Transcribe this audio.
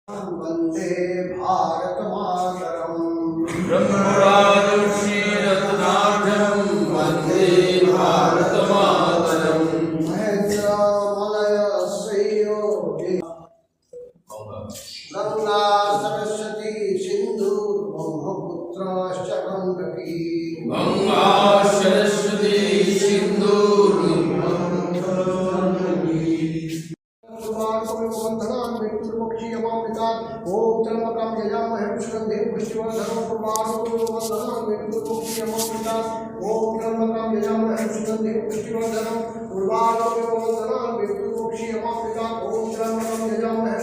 वंदे भारत मातरम। ब्रह्मराजर्षि रत्नार्जनं वन्दे भारत मातरम्। महेन्द्रमलय श्रेयो गंगा सरस्वती सिंधु ब्रह्मपुत्रश्च गंडकी। गंगा सरस्वती सिंधु ओम त्र्यंबकं यजामहे सुगंधिं पुष्टिवर्धनं उर्वारुकं वन्दनान् ओम त्र्यंबकं यजामहे सुगंधिं पुष्टिवर्धनं उर्वारुकं वन्दनान् ओम त्र्यंबकं यजामहे